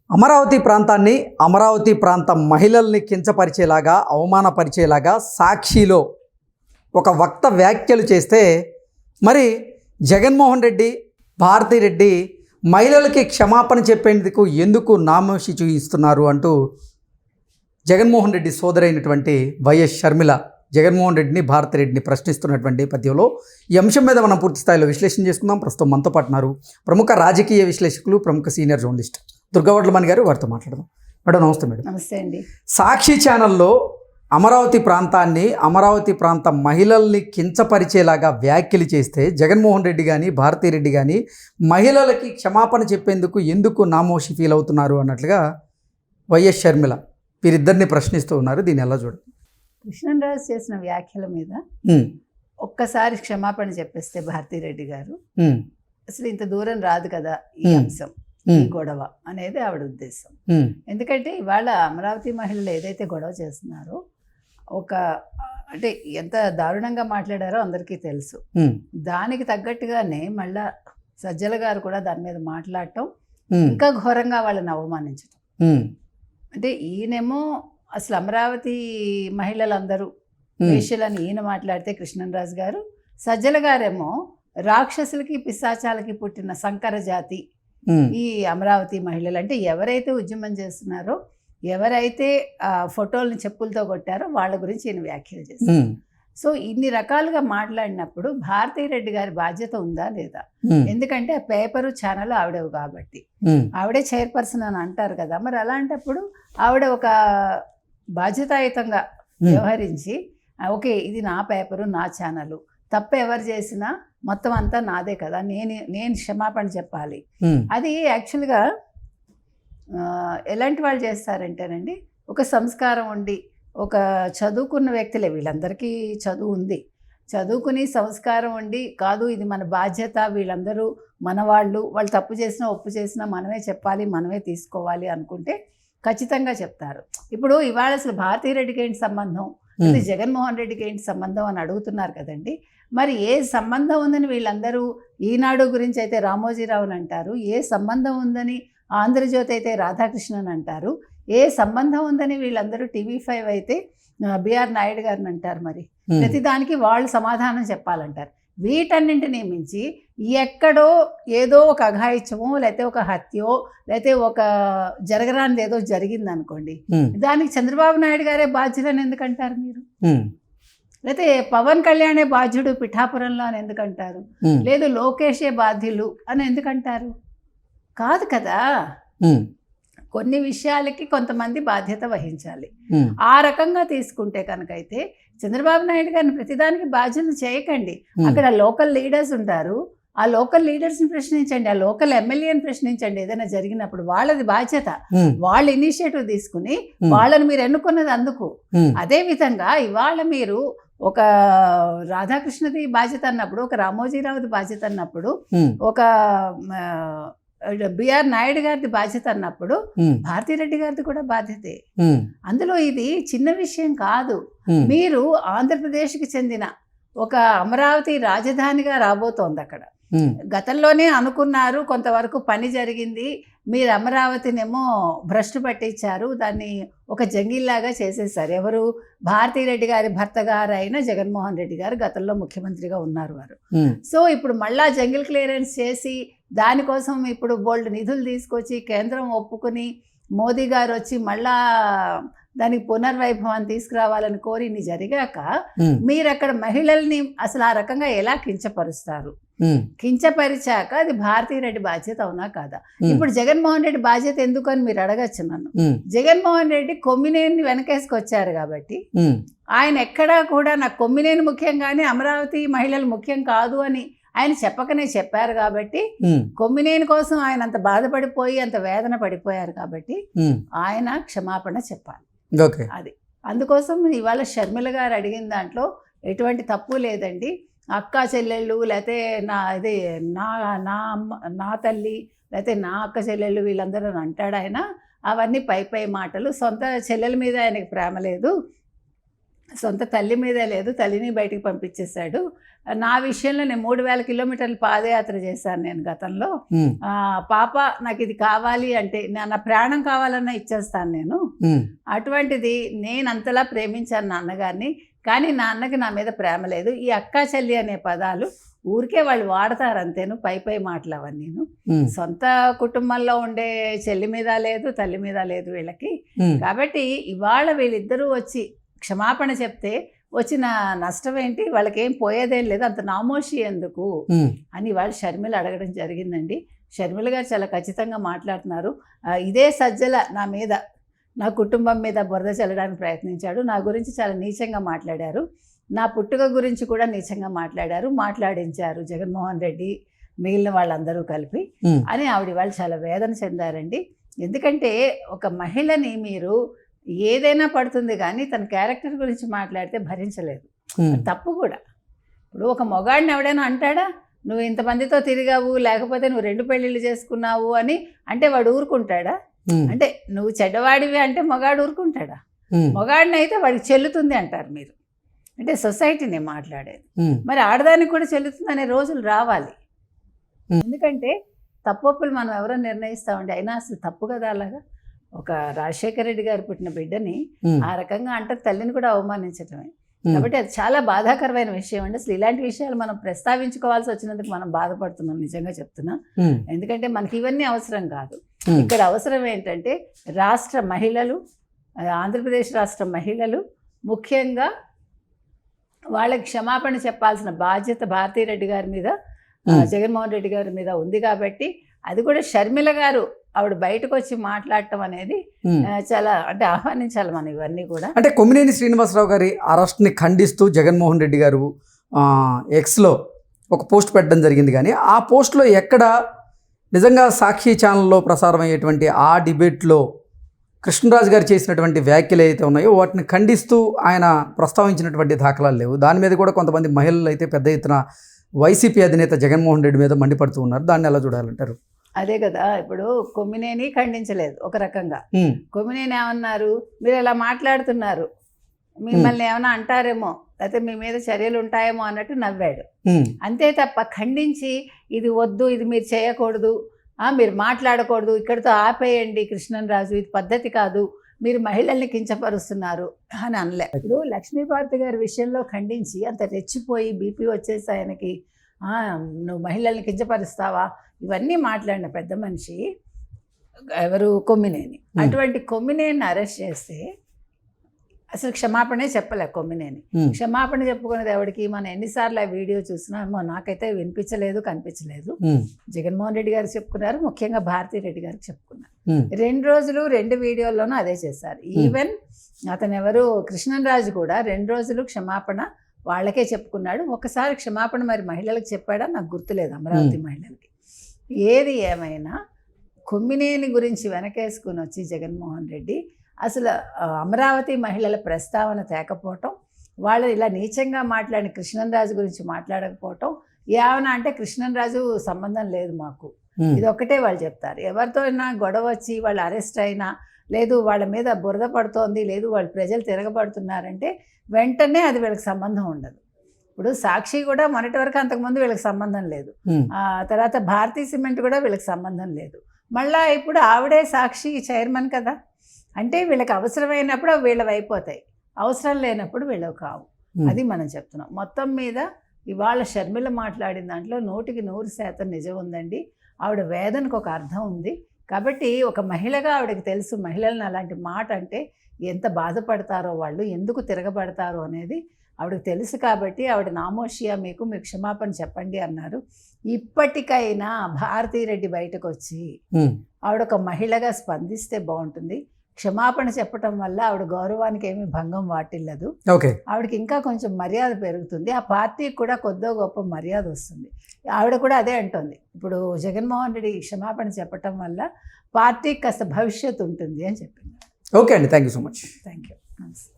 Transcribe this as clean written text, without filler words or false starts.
అమరావతి ప్రాంతాన్ని, అమరావతి ప్రాంత మహిళల్ని కించపరిచేలాగా, అవమానపరిచేలాగా సాక్షిలో ఒక వక్త వ్యాఖ్యలు చేస్తే మరి జగన్మోహన్ రెడ్డి, భారతిరెడ్డి మహిళలకి క్షమాపణ చెప్పేందుకు ఎందుకు నామోషి చూయిస్తున్నారు అంటూ జగన్మోహన్ రెడ్డి సోదరైనటువంటి వైఎస్ షర్మిల జగన్మోహన్ రెడ్డిని, భారతిరెడ్డిని ప్రశ్నిస్తున్నటువంటి నేపథ్యంలో ఈ అంశం మీద మనం పూర్తి స్థాయిలో విశ్లేషణ చేసుకుందాం. ప్రస్తుతం మనతో పాటున్నారు ప్రముఖ రాజకీయ విశ్లేషకులు, ప్రముఖ సీనియర్ జర్నలిస్ట్ దుర్గావడ్లమణి గారు. వారితో మాట్లాడదాం. మేడం నమస్తే. మేడం నమస్తే అండి. సాక్షి ఛానల్లో అమరావతి ప్రాంతాన్ని, అమరావతి ప్రాంత మహిళల్ని కించపరిచేలాగా వ్యాఖ్యలు చేస్తే జగన్మోహన్ రెడ్డి కానీ, భారతిరెడ్డి కానీ మహిళలకి క్షమాపణ చెప్పేందుకు ఎందుకు నామోషి ఫీల్ అవుతున్నారు అన్నట్లుగా వైఎస్ షర్మిల వీరిద్దరిని ప్రశ్నిస్తూ ఉన్నారు. దీన్ని ఎలా చూడండి? కృష్ణరాజు చేసిన వ్యాఖ్యల మీద ఒక్కసారి క్షమాపణ చెప్పేస్తే భారతిరెడ్డి గారు అసలు ఇంత దూరం రాదు కదా ఈ అంశం, ఈ గొడవ అనేది ఆవిడ ఉద్దేశం. ఎందుకంటే ఇవాళ అమరావతి మహిళలు ఏదైతే గొడవ చేస్తున్నారో, అంటే ఎంత దారుణంగా మాట్లాడారో అందరికీ తెలుసు. దానికి తగ్గట్టుగానే మళ్ళా సజ్జల గారు కూడా దాని మీద మాట్లాడటం, ఇంకా ఘోరంగా వాళ్ళని అవమానించటం. అంటే ఈయనేమో అసలు అమరావతి మహిళలందరూ వేష్యలని ఈయన మాట్లాడితే కృష్ణరాజు గారు, సజ్జల గారేమో రాక్షసులకి పిశాచాలకి పుట్టిన సంకర జాతి ఈ అమరావతి మహిళలు. అంటే ఎవరైతే ఉద్యమం చేస్తున్నారో, ఎవరైతే ఫోటోలను చెప్పులతో కొట్టారో వాళ్ళ గురించి ఈయన వ్యాఖ్యలు చేస్తారు. సో ఇన్ని రకాలుగా మాట్లాడినప్పుడు భారతిరెడ్డి గారి బాధ్యత ఉందా లేదా? ఎందుకంటే ఆ పేపరు ఛానల్ ఆవిడవు కాబట్టి, ఆవిడే చైర్పర్సన్ అని అంటారు కదా. మరి అలాంటప్పుడు ఆవిడ ఒక బాధ్యతాయుతంగా వ్యవహరించి, ఓకే ఇది నా పేపరు, నా ఛానల్, తప్పు ఎవరు చేసినా మొత్తం అంతా నాదే కదా, నేను క్షమాపణ చెప్పాలి. అది యాక్చువల్గా ఎలాంటి వాళ్ళు చేస్తారంటేనండి, ఒక సంస్కారం ఉండి, ఒక చదువుకున్న వ్యక్తులే, వీళ్ళందరికీ చదువు ఉంది, చదువుకుని సంస్కారం ఉండి, కాదు ఇది మన బాధ్యత, వీళ్ళందరూ మన వాళ్ళు తప్పు చేసినా ఒప్పు చేసినా మనమే చెప్పాలి, మనమే తీసుకోవాలి అనుకుంటే ఖచ్చితంగా చెప్తారు. ఇప్పుడు ఇవాళ అసలు భారతిరెడ్డికి ఏంటి సంబంధం, ఇది జగన్మోహన్ రెడ్డికి ఏంటి సంబంధం అని అడుగుతున్నారు కదండి. మరి ఏ సంబంధం ఉందని వీళ్ళందరూ ఈనాడు గురించి అయితే రామోజీరావుని అంటారు, ఏ సంబంధం ఉందని ఆంధ్రజ్యోతి అయితే రాధాకృష్ణన్ అంటారు, ఏ సంబంధం ఉందని వీళ్ళందరూ టీవీ5 అయితే బిఆర్ నాయుడు గారిని అంటారు. మరి ప్రతిదానికి వాళ్ళు సమాధానం చెప్పాలంటారు. వీటన్నింటినీ మించి ఎక్కడో ఏదో ఒక అఘాయిత్యమో, లేకపోతే ఒక హత్యో, లేకపోతే ఒక జరగరానిది ఏదో జరిగింది అనుకోండి, దానికి చంద్రబాబు నాయుడు గారే బాధ్యులని ఎందుకంటారు మీరు? లేకపోతే పవన్ కళ్యాణే బాధ్యుడు పిఠాపురంలో అని ఎందుకంటారు? లేదు లోకేషే బాధ్యులు అని ఎందుకంటారు? కాదు కదా. కొన్ని విషయాలకి కొంతమంది బాధ్యత వహించాలి. ఆ రకంగా తీసుకుంటే కనుకైతే చంద్రబాబు నాయుడు గారిని ప్రతిదానికి బాధ్యత చేయకండి. అక్కడ లోకల్ లీడర్స్ ఉంటారు, ఆ లోకల్ లీడర్స్ని ప్రశ్నించండి, ఆ లోకల్ ఎమ్మెల్యేని ప్రశ్నించండి. ఏదైనా జరిగినప్పుడు వాళ్ళది బాధ్యత, వాళ్ళు ఇనిషియేటివ్ తీసుకుని వాళ్ళని మీరు ఎన్నుకున్నది అందుకు. అదే విధంగా ఇవాళ మీరు ఒక రాధాకృష్ణది బాధ్యత అన్నప్పుడు, ఒక రామోజీరావుది బాధ్యత అన్నప్పుడు, ఒక బిఆర్ నాయుడు గారిది బాధ్యత అన్నప్పుడు భారతిరెడ్డి గారిది కూడా బాధ్యతే. అందులో ఇది చిన్న విషయం కాదు. మీరు ఆంధ్రప్రదేశ్కి చెందిన ఒక అమరావతి రాజధానిగా రాబోతోంది. అక్కడ గతంలోనే అనుకున్నారు, కొంతవరకు పని జరిగింది, మీరు అమరావతినేమో భ్రష్టు పట్టించారు, దాన్ని ఒక జంగిల్లాగా చేసేసారు. ఎవరు? భారతిరెడ్డి గారి భర్త గారు అయిన జగన్మోహన్ రెడ్డి గారు గతంలో ముఖ్యమంత్రిగా ఉన్నారు వారు. సో ఇప్పుడు మళ్ళా జంగిల్ క్లియరెన్స్ చేసి దానికోసం ఇప్పుడు బోల్డ్ నిధులు తీసుకొచ్చి కేంద్రం ఒప్పుకుని మోదీ గారు వచ్చి మళ్ళా దానికి పునర్వైభవాన్ని తీసుకురావాలని కోరి ఇన్ని జరిగాక మీరు అక్కడ మహిళల్ని అసలు ఆ రకంగా ఎలా కించపరుస్తారు? కించపరిచాక అది భారతిరెడ్డి బాధ్యత అవునా కాదా? ఇప్పుడు జగన్మోహన్ రెడ్డి బాధ్యత ఎందుకు అని మీరు అడగచ్చు నన్ను. జగన్మోహన్ రెడ్డి కొమ్మినేని వెనకేసుకొచ్చారు కాబట్టి ఆయన ఎక్కడా కూడా నాకు కొమ్మినేని ముఖ్యం కానీ అమరావతి మహిళలు ముఖ్యం కాదు అని ఆయన చెప్పకనే చెప్పారు కాబట్టి, కొమ్మినేని కోసం ఆయన అంత బాధపడిపోయి అంత వేదన పడిపోయారు కాబట్టి ఆయన క్షమాపణ చెప్పాలి. అది అందుకోసం ఇవాళ షర్మిల గారు అడిగిన దాంట్లో ఎటువంటి తప్పు లేదండి. అక్క చెల్లెళ్ళు, లేకపోతే నా తల్లి, లేకపోతే నా అక్క చెల్లెళ్ళు వీళ్ళందరూ అంటాడు ఆయన. అవన్నీ పై మాటలు. సొంత చెల్లెల మీద ఆయనకి ప్రేమ లేదు, సొంత తల్లి మీదే లేదు, తల్లిని బయటికి పంపించేశాడు. నా విషయంలో నేను 3000 కిలోమీటర్లు పాదయాత్ర చేశాను నేను గతంలో. పాప నాకు ఇది కావాలి అంటే నా ప్రాణం కావాలన్నా ఇచ్చేస్తాను నేను. అటువంటిది నేను అంతలా ప్రేమించాను నాన్నగారిని, కానీ నాన్నకి నా మీద ప్రేమ లేదు. ఈ అక్కా చెల్లి అనే పదాలు ఊరికే వాళ్ళు వాడతారు అంతేను, పై మాటలు అవన్నీను. సొంత కుటుంబంలో ఉండే చెల్లి మీద లేదు, తల్లి మీద లేదు వీళ్ళకి. కాబట్టి ఇవాళ వీళ్ళిద్దరూ వచ్చి క్షమాపణ చెప్తే వచ్చిన నష్టం ఏంటి, వాళ్ళకి ఏం పోయేదేం లేదు, అంత నామోషి ఎందుకు అని వాళ్ళు షర్మిల అడగడం జరిగిందండి. షర్మిల గారు చాలా ఖచ్చితంగా మాట్లాడుతున్నారు. ఇదే సజ్జల నా మీద, నా కుటుంబం మీద బురద చల్లడానికి ప్రయత్నించాడు, నా గురించి చాలా నీచంగా మాట్లాడారు, నా పుట్టుక గురించి కూడా నీచంగా మాట్లాడించారు జగన్మోహన్ రెడ్డి మిగిలిన వాళ్ళందరూ కలిపి అని ఆవిడ వాళ్ళు చాలా వేదన చెందారండి. ఎందుకంటే ఒక మహిళని మీరు ఏదైనా పడుతుంది కానీ తన క్యారెక్టర్ గురించి మాట్లాడితే భరించలేదు, తప్పు కూడా. ఇప్పుడు ఒక మొగాడిని ఎవడైనా అంటాడా, నువ్వు ఇంతమందితో తిరిగావు, లేకపోతే నువ్వు 2 పెళ్ళిళ్ళు చేసుకున్నావు అని అంటే వాడు ఊరుకుంటాడా? అంటే నువ్వు చెడ్డవాడివి అంటే మొగాడు ఊరుకుంటాడా? మొగాడిని అయితే వాడికి చెల్లుతుంది అంటారు మీరు. అంటే సొసైటీని మాట్లాడేది. మరి ఆడదానికి కూడా చెల్లుతుంది అనే రోజులు రావాలి. ఎందుకంటే తప్పొప్పులు మనం ఎవరో నిర్ణయిస్తామండి, అయినా అసలు తప్పు కదా అలాగా. ఒక రాజశేఖర రెడ్డి గారు పుట్టిన బిడ్డని ఆ రకంగా అంటే తల్లిని కూడా అవమానించటమే. కాబట్టి అది చాలా బాధాకరమైన విషయం అండి. అసలు ఇలాంటి విషయాలు మనం ప్రస్తావించుకోవాల్సి వచ్చినందుకు మనం బాధపడుతున్నాం, నిజంగా చెప్తున్నా. ఎందుకంటే మనకి ఇవన్నీ అవసరం కాదు. ఇక్కడ అవసరం ఏంటంటే రాష్ట్ర మహిళలు, ఆంధ్రప్రదేశ్ రాష్ట్ర మహిళలు ముఖ్యంగా వాళ్ళకి క్షమాపణ చెప్పాల్సిన బాధ్యత భారతీరెడ్డి గారి మీద, జగన్మోహన్ రెడ్డి గారి మీద ఉంది. కాబట్టి అది కూడా షర్మిల గారు ఆవిడ బయటకు వచ్చి మాట్లాడటం అనేది చాలా అంటే ఆహ్వానించాలి మనం ఇవన్నీ కూడా. అంటే కొమ్మినేని శ్రీనివాసరావు గారి అరెస్ట్ని ఖండిస్తూ జగన్మోహన్ రెడ్డి గారు ఎక్స్లో ఒక పోస్ట్ పెట్టడం జరిగింది, కానీ ఆ పోస్ట్లో ఎక్కడ నిజంగా సాక్షి ఛానల్లో ప్రసారం అయ్యేటువంటి ఆ డిబేట్లో కృష్ణరాజు గారు చేసినటువంటి వ్యాఖ్యలు అయితే ఉన్నాయో వాటిని ఖండిస్తూ ఆయన ప్రస్తావించినటువంటి దాఖలాలు లేవు. దాని మీద కూడా కొంతమంది మహిళలు అయితే పెద్ద ఎత్తున వైసీపీ అధినేత జగన్మోహన్ రెడ్డి మీద మండిపడుతూ ఉన్నారు. దాన్ని ఎలా చూడాలంటారు? అదే కదా, ఇప్పుడు కొమ్మినేని ఖండించలేదు ఒక రకంగా. కొమ్మినేని ఏమన్నారు, మీరు ఇలా మాట్లాడుతున్నారు, మిమ్మల్ని ఏమైనా అంటారేమో, లేకపోతే మీ మీద చర్యలు ఉంటాయేమో అన్నట్టు నవ్వాడు. అంతే తప్ప ఖండించి ఇది వద్దు, ఇది మీరు చేయకూడదు, మీరు మాట్లాడకూడదు, ఇక్కడితో ఆపేయండి కృష్ణరాజు, ఇది పద్ధతి కాదు, మీరు మహిళల్ని కించపరుస్తున్నారు అని అనలే. ఇప్పుడు లక్ష్మీపార్వతి గారి విషయంలో ఖండించి అంత రెచ్చిపోయి బీపీ వచ్చేసి ఆయనకి నువ్వు మహిళల్ని కించపరుస్తావా ఇవన్నీ మాట్లాడిన పెద్ద మనిషి ఎవరు, కొమ్మినేని. అటువంటి కొమ్మినేని అరెస్ట్ చేస్తే అసలు క్షమాపణే చెప్పలే కొమ్మినేని. క్షమాపణ చెప్పుకునేది ఎవరికి? మనం ఎన్నిసార్లు ఆ వీడియో చూసినా నాకైతే వినిపించలేదు, కనిపించలేదు. జగన్మోహన్ రెడ్డి గారికి చెప్పుకున్నారు, ముఖ్యంగా భారతీ రెడ్డి గారికి చెప్పుకున్నారు. 2 రోజులు 2 వీడియోల్లోనూ అదే చేశారు. ఈవెన్ అతను ఎవరు కృష్ణరాజు కూడా 2 రోజులు క్షమాపణ వాళ్ళకే చెప్పుకున్నాడు. ఒకసారి క్షమాపణ మరి మహిళలకు చెప్పాడా నాకు గుర్తులేదు, అమరావతి మహిళలకి. ఏది ఏమైనా కొమ్మినేని గురించి వెనకేసుకుని వచ్చి జగన్మోహన్ రెడ్డి అసలు అమరావతి మహిళల ప్రస్తావన తేకపోవటం, వాళ్ళు ఇలా నీచంగా మాట్లాడిన కృష్ణరాజు గురించి మాట్లాడకపోవటం, ఏమన్నా అంటే కృష్ణరాజు సంబంధం లేదు మాకు, ఇది ఒక్కటే వాళ్ళు చెప్తారు. ఎవరితో అయినా గొడవ వచ్చి వాళ్ళు అరెస్ట్ అయినా, లేదు వాళ్ళ మీద బురద పడుతోంది, లేదు వాళ్ళు ప్రజలు తిరగబడుతున్నారంటే వెంటనే అది వీళ్ళకి సంబంధం ఉండదు. ఇప్పుడు సాక్షి కూడా మొన్నటి వరకు అంతకుముందు వీళ్ళకి సంబంధం లేదు, తర్వాత భారతీ సిమెంట్ కూడా వీళ్ళకి సంబంధం లేదు, మళ్ళీ ఇప్పుడు ఆవిడే సాక్షి చైర్మన్ కదా. అంటే వీళ్ళకి అవసరమైనప్పుడు వీళ్ళవి అయిపోతాయి, అవసరం లేనప్పుడు వీళ్ళవి కావు. అది మనం చెప్తున్నాం. మొత్తం మీద ఇవాళ షర్మిల మాట్లాడిన దాంట్లో 100% నిజం ఉందండి. ఆవిడ వేదనకు ఒక అర్థం ఉంది. కాబట్టి ఒక మహిళగా ఆవిడకి తెలుసు మహిళలను అలాంటి మాట అంటే ఎంత బాధపడతారో, వాళ్ళు ఎందుకు తిరగబడతారో అనేది ఆవిడకి తెలుసు. కాబట్టి ఆవిడ నామోషియా మీకు, మీరు క్షమాపణ చెప్పండి అన్నారు. ఇప్పటికైనా భారతీరెడ్డి బయటకు వచ్చి ఆవిడ ఒక మహిళగా స్పందిస్తే బాగుంటుంది. క్షమాపణ చెప్పటం వల్ల ఆవిడ గౌరవానికి ఏమీ భంగం వాటిల్లదు. ఆవిడకి ఇంకా కొంచెం మర్యాద పెరుగుతుంది, ఆ పార్టీకి కూడా కొద్దో గొప్ప మర్యాద వస్తుంది. ఆవిడ కూడా అదే అంటుంది, ఇప్పుడు జగన్మోహన్ రెడ్డి క్షమాపణ చెప్పటం వల్ల పార్టీకి కాస్త భవిష్యత్తు ఉంటుంది అని చెప్పింది. ఓకే అండి, thank you so much. Thank you.